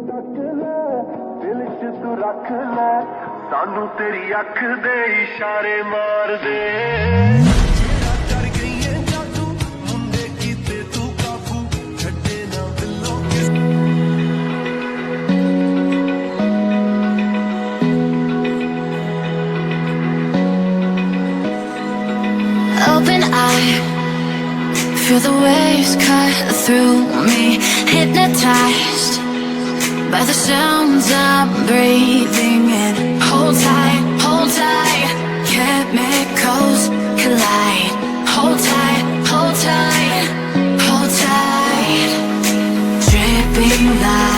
दिल च तू रख ले सानू तेरी अख दे इशारे मार दे कर गई है जादू मुंडे कीते तू काबू छड्डे ना बिल्लो Open eye, feel the waves cut through me, hypnotized by the sounds I'm breathing in. Hold tight, chemicals collide. Hold tight, hold tight, hold tight. Dripping light.